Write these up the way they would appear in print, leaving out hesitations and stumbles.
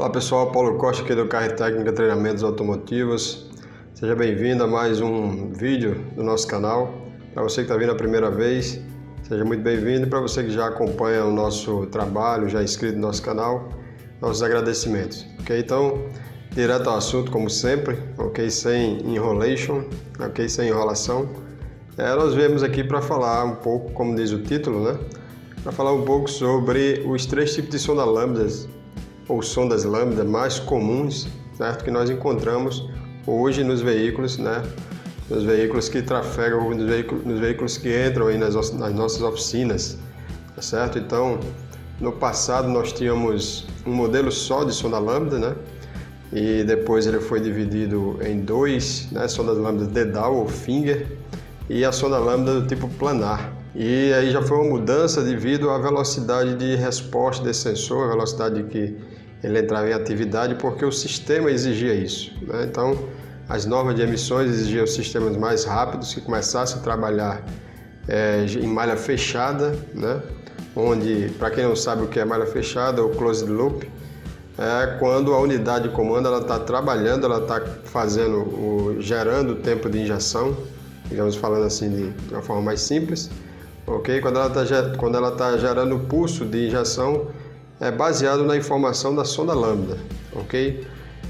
Olá pessoal, Paulo Costa aqui do Carro Técnica Treinamentos Automotivos. Seja bem-vindo a mais um vídeo do nosso canal. Para você que está vindo a primeira vez, seja muito bem-vindo. Para você que já acompanha o nosso trabalho, já é inscrito no nosso canal, nossos agradecimentos. Ok? Então, direto ao assunto como sempre, ok? Sem enrolation, ok? Sem enrolação. Nós viemos aqui para falar um pouco, como diz o título, né? Para falar um pouco sobre os três tipos de sonda lambdas ou sondas lambda mais comuns, certo? Que nós encontramos hoje nos veículos, né? Nos veículos que trafegam, nos veículos que entram aí nas nossas oficinas, tá certo? Então, no passado nós tínhamos um modelo só de sonda lambda, né? E depois ele foi dividido em dois, né? Sondas lambda dedal ou finger e a sonda lambda do tipo planar. E aí já foi uma mudança devido à velocidade de resposta desse sensor, a velocidade que ele entrava em atividade, porque o sistema exigia isso, né? Então, as normas de emissões exigiam sistemas mais rápidos que começassem a trabalhar em malha fechada, né? Onde, para quem não sabe o que é malha fechada ou closed loop, é quando a unidade de comando ela está trabalhando, ela está gerando o tempo de injeção, digamos falando assim de uma forma mais simples, ok? Quando ela está gerando o pulso de injeção, é baseado na informação da sonda lambda, ok?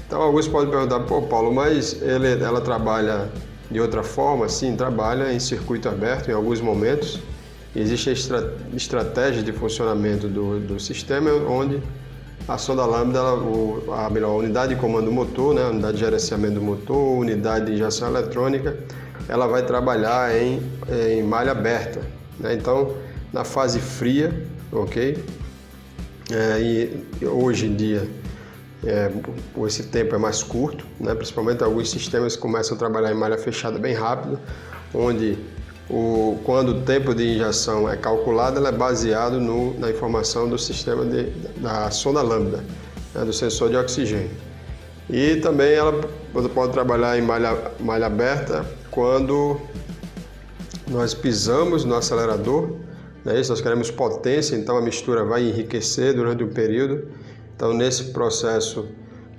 Então alguns podem perguntar, pô Paulo, mas ela trabalha de outra forma? Sim, trabalha em circuito aberto em alguns momentos. Existe estratégia de funcionamento do sistema onde a sonda lambda, a unidade de comando do motor, né, a unidade de gerenciamento do motor, unidade de injeção eletrônica, ela vai trabalhar em malha aberta, né? Então, na fase fria, ok? E hoje em dia esse tempo é mais curto, né? Principalmente alguns sistemas começam a trabalhar em malha fechada bem rápido, onde quando o tempo de injeção é calculado, ela é baseado na informação do sistema da sonda lambda, né? Do sensor de oxigênio. E também ela pode trabalhar em malha aberta quando nós pisamos no acelerador, né? Se nós queremos potência, então a mistura vai enriquecer durante um período. Então, nesse processo,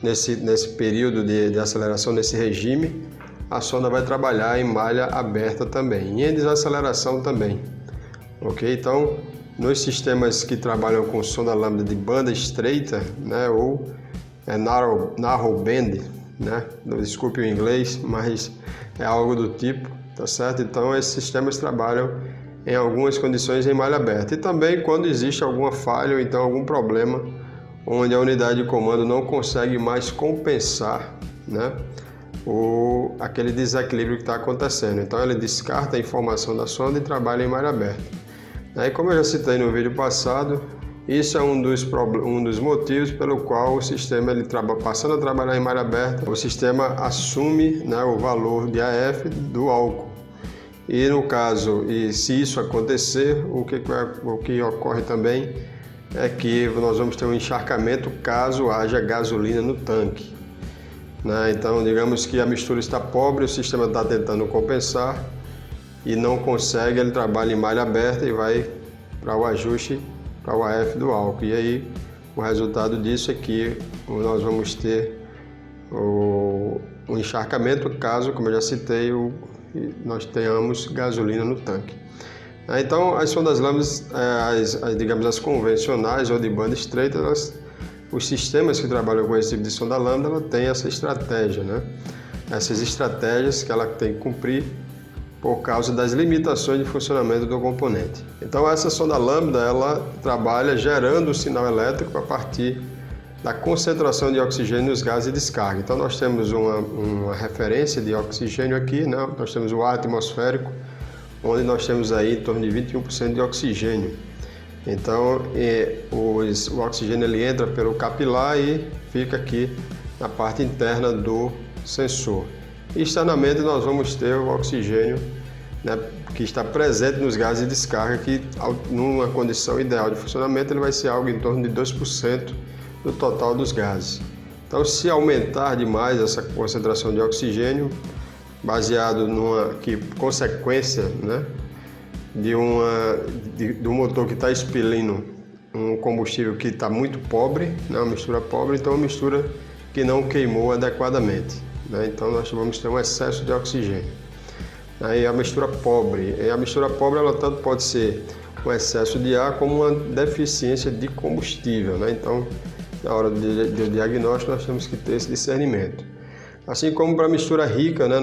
nesse período de aceleração, nesse regime, a sonda vai trabalhar em malha aberta também, e em desaceleração também, ok? Então, nos sistemas que trabalham com sonda lambda de banda estreita, né, ou narrow band, né? Desculpe o inglês, mas é algo do tipo, tá certo? Então, esses sistemas trabalham em algumas condições em malha aberta, e também quando existe alguma falha ou então algum problema onde a unidade de comando não consegue mais compensar, né, aquele desequilíbrio que está acontecendo. Então ele descarta a informação da sonda e trabalha em malha aberta. E como eu já citei no vídeo passado, isso é um dos motivos pelo qual o sistema, passando a trabalhar em malha aberta, o sistema assume, né, o valor de AF do álcool. E no caso, se isso acontecer, o que ocorre também é que nós vamos ter um encharcamento caso haja gasolina no tanque, né? Então, digamos que a mistura está pobre, o sistema está tentando compensar e não consegue, ele trabalha em malha aberta e vai para o ajuste, para o AF do álcool. E aí, o resultado disso é que nós vamos ter o encharcamento caso, como eu já citei, nós tenhamos gasolina no tanque. Então, as sondas lambdas, digamos as convencionais ou de banda estreita, os sistemas que trabalham com esse tipo de sonda lambda, ela tem essa estratégia, né? Essas estratégias que ela tem que cumprir por causa das limitações de funcionamento do componente. Então, essa sonda lambda, ela trabalha gerando o sinal elétrico a partir da concentração de oxigênio nos gases de descarga. Então, nós temos uma referência de oxigênio aqui, né? Nós temos o ar atmosférico, onde nós temos aí em torno de 21% de oxigênio. Então, o oxigênio ele entra pelo capilar e fica aqui na parte interna do sensor. E externamente nós vamos ter o oxigênio, né, que está presente nos gases de descarga, que numa condição ideal de funcionamento ele vai ser algo em torno de 2% do total dos gases. Então, se aumentar demais essa concentração de oxigênio, baseado consequência, né, de um motor que está expelindo um combustível que está muito pobre, né? Uma mistura pobre, então uma mistura que não queimou adequadamente, né? Então nós vamos ter um excesso de oxigênio. Aí a mistura pobre, ela tanto pode ser um excesso de ar como uma deficiência de combustível, né? Então, na hora do diagnóstico, nós temos que ter esse discernimento. Assim como para a mistura rica, né,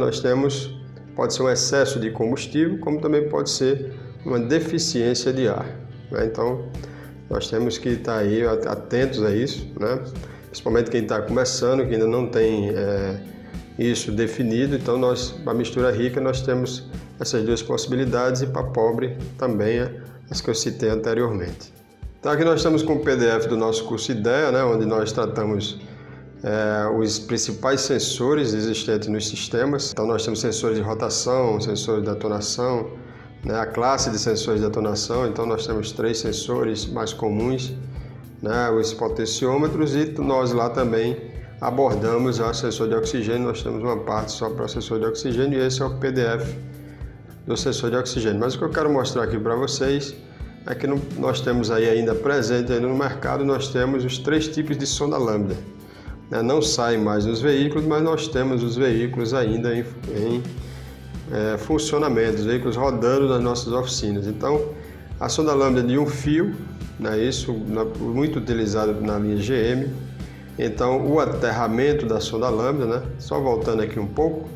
pode ser um excesso de combustível, como também pode ser uma deficiência de ar, né? Então, nós temos que estar aí atentos a isso, né? Principalmente quem está começando, que ainda não tem isso definido. Então, para a mistura rica, nós temos essas duas possibilidades, e para pobre também as que eu citei anteriormente. Então, aqui nós estamos com o PDF do nosso curso IDEA, né, onde nós tratamos os principais sensores existentes nos sistemas. Então, nós temos sensores de rotação, sensores de detonação, né, a classe de sensores de detonação. Então, nós temos 3 sensores mais comuns, né, os potenciômetros, e nós lá também abordamos o sensor de oxigênio. Nós temos uma parte só para o sensor de oxigênio, e esse é o PDF do sensor de oxigênio. Mas o que eu quero mostrar aqui para vocês é que nós temos aí ainda presente no mercado, nós temos os 3 tipos de sonda lambda. Não saem mais nos veículos, mas nós temos os veículos ainda em funcionamento, os veículos rodando nas nossas oficinas. Então, a sonda lambda de um fio, né, isso muito utilizado na linha GM. Então, o aterramento da sonda lambda, né, só voltando aqui um pouco.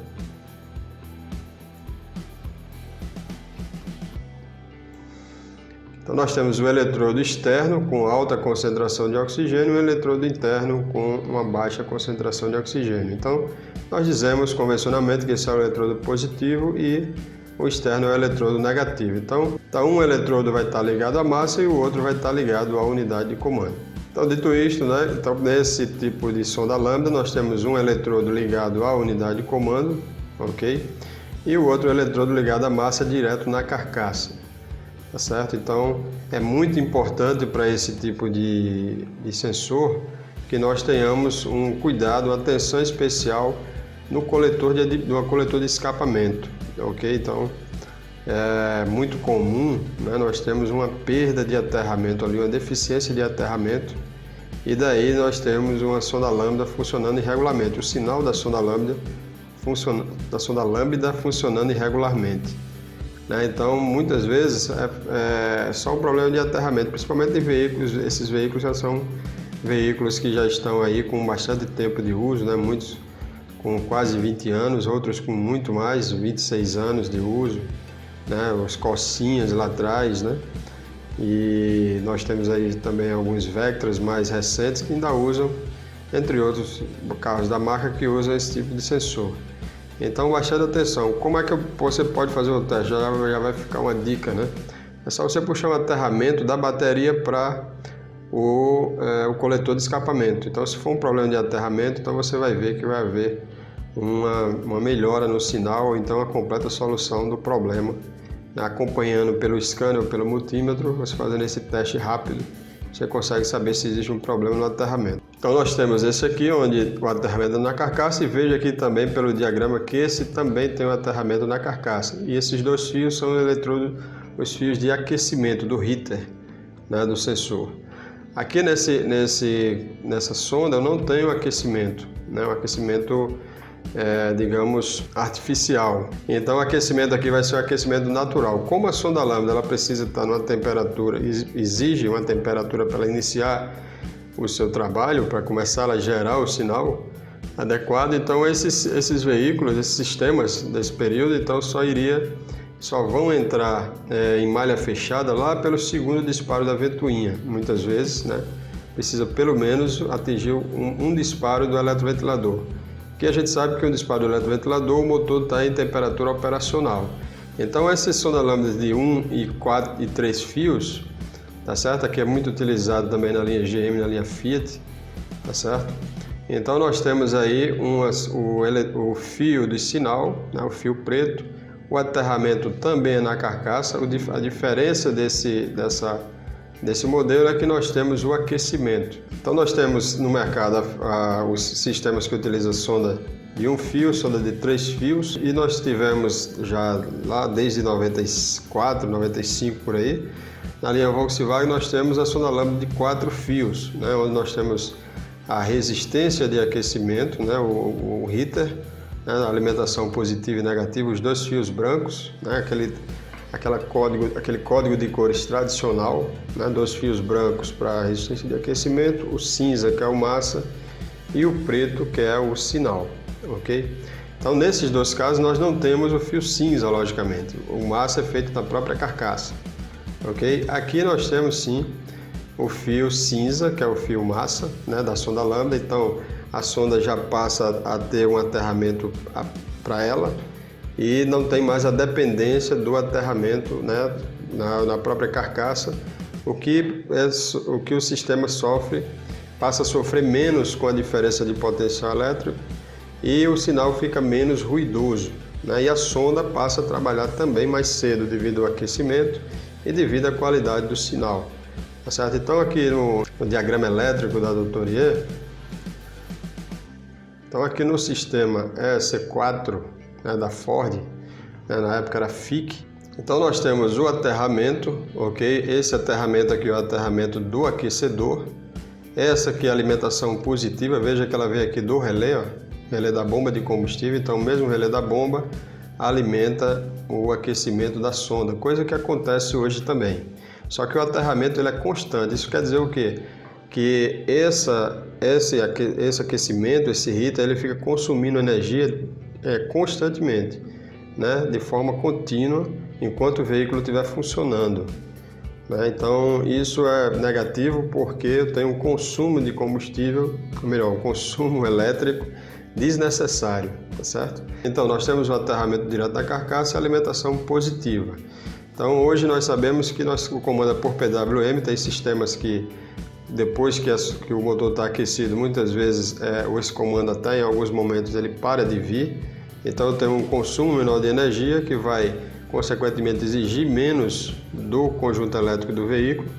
Então, nós temos o eletrodo externo com alta concentração de oxigênio e o eletrodo interno com uma baixa concentração de oxigênio. Então, nós dizemos convencionalmente que esse é o eletrodo positivo e o externo é o eletrodo negativo. Então um eletrodo vai estar ligado à massa e o outro vai estar ligado à unidade de comando. Então, dito isto, né, então, nesse tipo de sonda lambda, nós temos um eletrodo ligado à unidade de comando, ok? E o outro eletrodo ligado à massa direto na carcaça. Tá certo? Então, é muito importante para esse tipo de sensor que nós tenhamos um cuidado, uma atenção especial no coletor de escapamento, ok? Então, é muito comum, né, nós temos uma perda de aterramento ali, uma deficiência de aterramento, e daí nós temos uma sonda lambda funcionando irregularmente, o sinal da sonda lambda funcionando irregularmente. Então, muitas vezes é só um problema de aterramento, principalmente em veículos. Esses veículos já são veículos que já estão aí com bastante tempo de uso, né? Muitos com quase 20 anos, outros com muito mais, 26 anos de uso, né? Os Corsinhas lá atrás, né? E nós temos aí também alguns Vectras mais recentes que ainda usam, entre outros carros da marca que usam esse tipo de sensor. Então, bastante atenção. Como é que você pode fazer o teste? Já vai ficar uma dica, né? É só você puxar um aterramento da bateria para o coletor de escapamento. Então, se for um problema de aterramento, então você vai ver que vai haver uma melhora no sinal, ou então a completa solução do problema. Acompanhando pelo scanner ou pelo multímetro, você fazendo esse teste rápido, você consegue saber se existe um problema no aterramento. Então, nós temos esse aqui, onde o aterramento é na carcaça, e veja aqui também pelo diagrama que esse também tem um aterramento na carcaça. E esses 2 fios são os fios de aquecimento do heater, né, do sensor. Aqui nessa sonda eu não tenho aquecimento, né, um aquecimento digamos, artificial. Então, o aquecimento aqui vai ser um aquecimento natural. Como a sonda lambda ela precisa estar numa temperatura, exige uma temperatura para ela iniciar o seu trabalho, para começar a gerar o sinal adequado, então esses veículos, esses sistemas desse período, então só vão entrar em malha fechada lá pelo segundo disparo da ventoinha. Muitas vezes, né, precisa pelo menos atingir um disparo do eletroventilador. Que a gente sabe que o disparo do eletroventilador, o motor está em temperatura operacional. Então, essas sonda lambdas de 1, 4 e 3 fios, tá certo? Aqui é muito utilizado também na linha GM, na linha Fiat, tá certo? Então, nós temos aí o fio de sinal, né, o fio preto, o aterramento também é na carcaça. A diferença desse modelo é que nós temos o aquecimento. Então, nós temos no mercado os sistemas que utilizam sonda de um fio, sonda de 3 fios, e nós tivemos já lá desde 94, 95 por aí, na linha Volkswagen nós temos a sonda lambda de 4 fios, né, onde nós temos a resistência de aquecimento, né, o heater, né, a alimentação positiva e negativa, os 2 fios brancos, né, aquele código de cores tradicional, né, 2 fios brancos para resistência de aquecimento, o cinza que é o massa e o preto que é o sinal, ok? Então nesses 2 casos nós não temos o fio cinza, logicamente, o massa é feito na própria carcaça, ok? Aqui nós temos sim o fio cinza, que é o fio massa, né, da sonda lambda, então a sonda já passa a ter um aterramento para ela e não tem mais a dependência do aterramento, né, na própria carcaça, o que o sistema sofre, passa a sofrer menos com a diferença de potencial elétrico e o sinal fica menos ruidoso, né, e a sonda passa a trabalhar também mais cedo devido ao aquecimento e devido à qualidade do sinal. Tá certo? Então aqui no diagrama elétrico da Doutorier, então aqui no sistema EC4, né, da Ford, né, na época era FIC, então nós temos o aterramento, ok? Esse aterramento aqui é o aterramento do aquecedor, essa aqui é a alimentação positiva, veja que ela veio aqui do relé, ó, relé da bomba de combustível, então o mesmo relé da bomba alimenta o aquecimento da sonda, coisa que acontece hoje também. Só que o aterramento ele é constante. Isso quer dizer o quê? Que esse aquecimento, esse heater, ele fica consumindo energia constantemente, né? De forma contínua, enquanto o veículo estiver funcionando, né? Então isso é negativo porque eu tenho um consumo de combustível, ou melhor, um consumo elétrico desnecessário, tá certo? Então nós temos o aterramento direto da carcaça e a alimentação positiva. Então hoje nós sabemos que o comando é por PWM, tem sistemas que depois que o motor está aquecido, muitas vezes esse comando até em alguns momentos ele para de vir, então eu tenho um consumo menor de energia que vai consequentemente exigir menos do conjunto elétrico do veículo,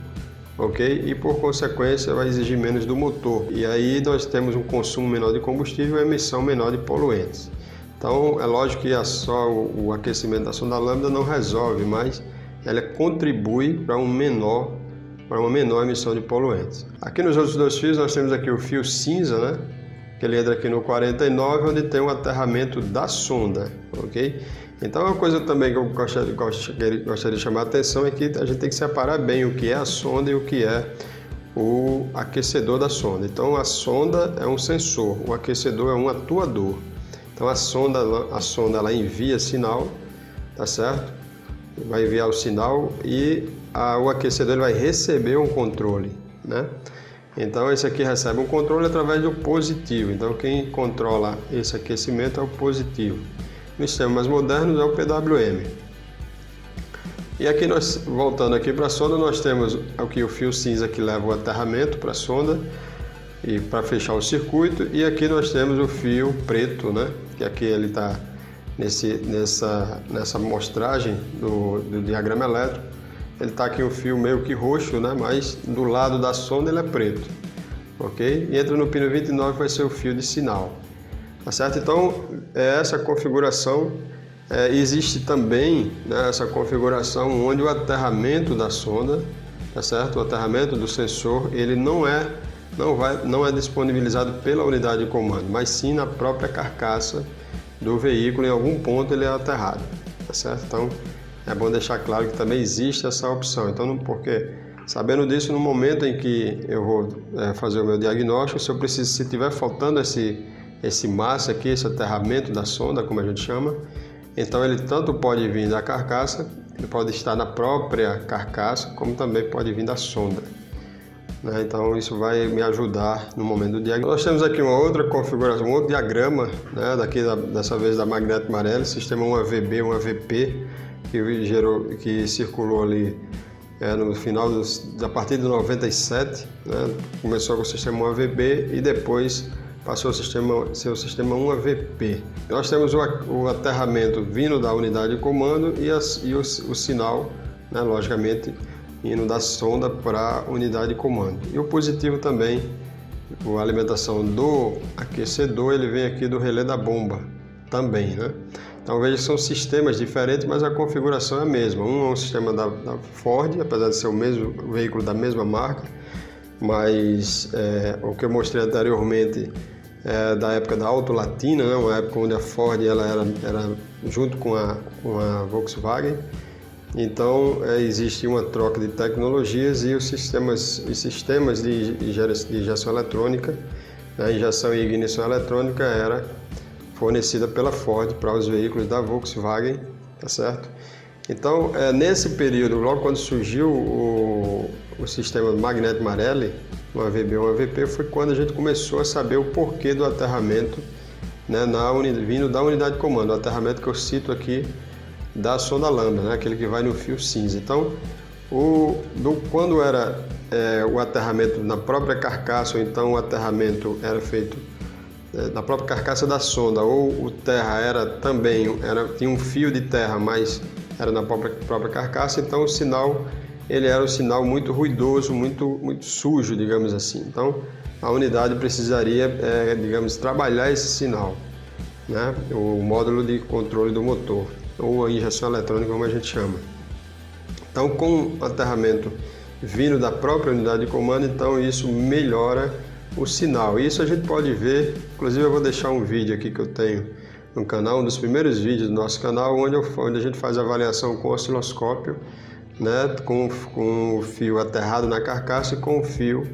ok? E por consequência vai exigir menos do motor, e aí nós temos um consumo menor de combustível e emissão menor de poluentes. Então é lógico que só o aquecimento da sonda lambda não resolve, mas ela contribui para uma menor emissão de poluentes. Aqui nos outros 2 fios nós temos aqui o fio cinza, né, que ele entra aqui no 49, onde tem o aterramento da sonda, ok? Então uma coisa também que eu gostaria de chamar a atenção é que a gente tem que separar bem o que é a sonda e o que é o aquecedor da sonda. Então a sonda é um sensor, o aquecedor é um atuador. Então a sonda ela envia sinal, tá certo? Vai enviar o sinal e o aquecedor ele vai receber um controle, né? Então esse aqui recebe um controle através do positivo. Então quem controla esse aquecimento é o positivo. Nos sistemas mais modernos é o PWM. E aqui nós, voltando aqui para a sonda, nós temos aqui o fio cinza que leva o aterramento para a sonda e para fechar o circuito, e aqui nós temos o fio preto, né? Que aqui ele está nessa mostragem do diagrama elétrico, ele está aqui o fio meio que roxo, né? Mas do lado da sonda ele é preto, ok? E entra no pino 29 vai ser o fio de sinal, tá certo? Então essa configuração existe também, né, essa configuração onde o aterramento da sonda, tá certo? O aterramento do sensor ele não é disponibilizado pela unidade de comando, mas sim na própria carcaça do veículo, em algum ponto ele é aterrado, tá certo? Então é bom deixar claro que também existe essa opção. Então, porque sabendo disso, no momento em que eu vou fazer o meu diagnóstico, se estiver faltando esse massa aqui, esse aterramento da sonda, como a gente chama, então ele tanto pode vir da carcaça, ele pode estar na própria carcaça, como também pode vir da sonda, né? Então isso vai me ajudar no momento do diagnóstico. Nós temos aqui uma outra configuração, um outro diagrama, né? Dessa vez da Magneti Marelli, sistema 1AVB, 1AVP, que circulou ali no final a partir de 97, né? Começou com o sistema 1AVB e depois passou a ser o sistema 1AVP. Nós temos o aterramento vindo da unidade de comando e o sinal, né, logicamente, indo da sonda para a unidade de comando. E o positivo também a alimentação do aquecedor, ele vem aqui do relé da bomba também, né? Então veja que são sistemas diferentes, mas a configuração é a mesma. Um é um sistema da Ford, apesar de ser o mesmo veículo da mesma marca, mas o que eu mostrei anteriormente é da época da Auto Latina, né? Uma época onde a Ford ela era junto com a Volkswagen. Então existe uma troca de tecnologias e os sistemas de injeção eletrônica, a injeção e ignição eletrônica era fornecida pela Ford para os veículos da Volkswagen, tá certo? Então, nesse período, logo quando surgiu o sistema Magneti Marelli, um AVB ou um AVP, foi quando a gente começou a saber o porquê do aterramento, né, vindo da unidade de comando, o aterramento que eu cito aqui da sonda lambda, né, aquele que vai no fio cinza. Então, quando era o aterramento na própria carcaça, ou então o aterramento era feito na própria carcaça da sonda, ou o terra tinha um fio de terra, mas era na própria carcaça, então o sinal ele era um sinal muito ruidoso, muito sujo, digamos assim. Então a unidade precisaria, digamos, trabalhar esse sinal, né? O módulo de controle do motor, ou a injeção eletrônica, como a gente chama. Então, com o aterramento vindo da própria unidade de comando, então isso melhora o sinal. Isso a gente pode ver, inclusive eu vou deixar um vídeo aqui que eu tenho no canal, um dos primeiros vídeos do nosso canal, onde a gente faz a avaliação com osciloscópio, né, com o fio aterrado na carcaça e com o fio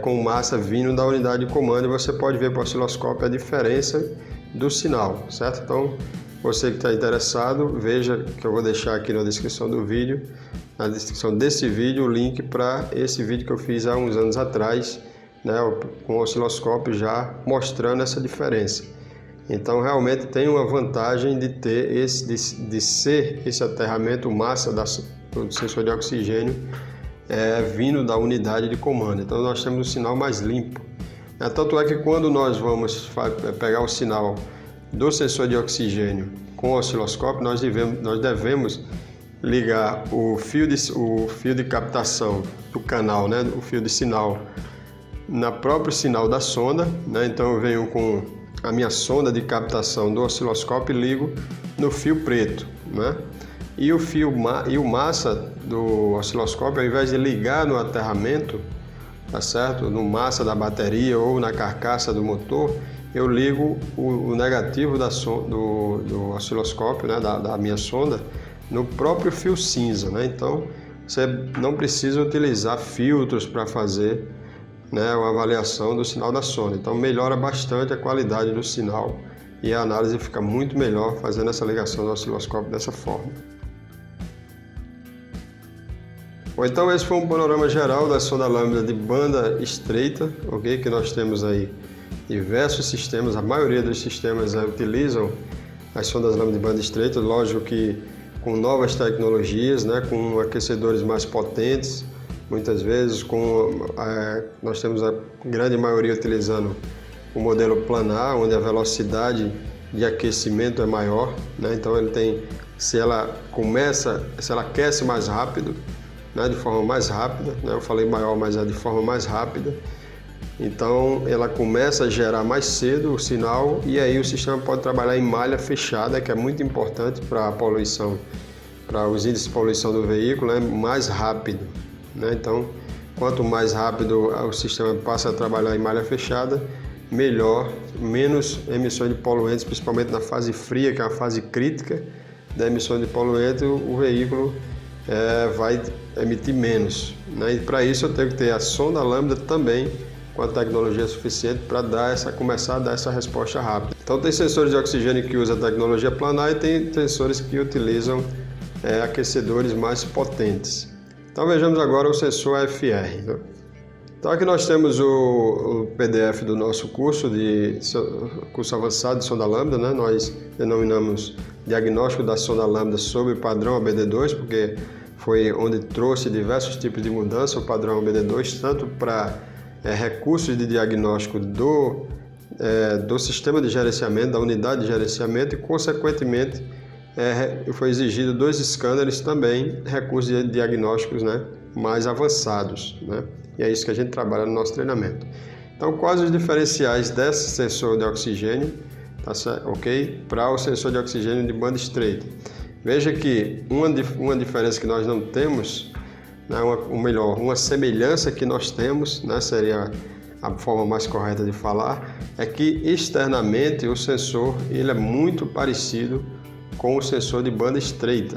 com massa vindo da unidade de comando, e você pode ver pelo osciloscópio a diferença do sinal, certo? Então, você que está interessado, veja que eu vou deixar aqui na descrição do vídeo, na descrição desse vídeo, o link para esse vídeo que eu fiz há uns anos atrás, né, com o osciloscópio já mostrando essa diferença. Então realmente tem uma vantagem de ter de ser esse aterramento massa do sensor de oxigênio vindo da unidade de comando. Então nós temos um sinal mais limpo. Tanto é que quando nós vamos pegar o sinal do sensor de oxigênio com o osciloscópio, nós devemos ligar o fio de captação do canal, né, o fio de sinal, na próprio sinal da sonda, né? Então eu venho com a minha sonda de captação do osciloscópio e ligo no fio preto, né? E o massa do osciloscópio, ao invés de ligar no aterramento, tá certo? No massa da bateria ou na carcaça do motor, eu ligo o negativo do osciloscópio, né, da minha sonda, no próprio fio cinza, né? Então você não precisa utilizar filtros para fazer, né, uma avaliação do sinal da sonda. Então melhora bastante a qualidade do sinal e a análise fica muito melhor fazendo essa ligação do osciloscópio dessa forma. Bom, então esse foi um panorama geral da sonda lambda de banda estreita, ok? Que nós temos aí diversos sistemas, a maioria dos sistemas utilizam as sondas lambda de banda estreita, lógico que com novas tecnologias, né, com aquecedores mais potentes, muitas vezes nós temos a grande maioria utilizando o modelo planar, onde a velocidade de aquecimento é maior, né? Então ele tem, se ela aquece mais rápido, né, de forma mais rápida, né? Eu falei maior, mas é de forma mais rápida. Então ela começa a gerar mais cedo o sinal e aí o sistema pode trabalhar em malha fechada, que é muito importante para a poluição, para os índices de poluição do veículo, né, mais rápido, né? Então, quanto mais rápido o sistema passa a trabalhar em malha fechada, melhor, menos emissões de poluentes, principalmente na fase fria, que é a fase crítica da emissão de poluentes, o veículo vai emitir menos, né? E para isso eu tenho que ter a sonda lambda também com a tecnologia suficiente para começar a dar essa resposta rápida. Então tem sensores de oxigênio que usam a tecnologia planar e tem sensores que utilizam aquecedores mais potentes. Então vejamos agora o sensor AFR. Né? Então aqui nós temos o PDF do nosso curso avançado de sonda lambda, né? Nós denominamos diagnóstico da sonda lambda sob o padrão ABD2, porque foi onde trouxe diversos tipos de mudança o padrão ABD2, tanto para recursos de diagnóstico do sistema de gerenciamento, da unidade de gerenciamento e, consequentemente, foi exigido 2 scanners também, recursos de diagnósticos, né, mais avançados, né? E é isso que a gente trabalha no nosso treinamento. Então, quais os diferenciais desse sensor de oxigênio, tá certo? Ok? Para o sensor de oxigênio de banda estreita. Veja que uma diferença que nós não temos, né, uma semelhança que nós temos, né, seria a forma mais correta de falar, é que externamente o sensor ele é muito parecido com o sensor de banda estreita.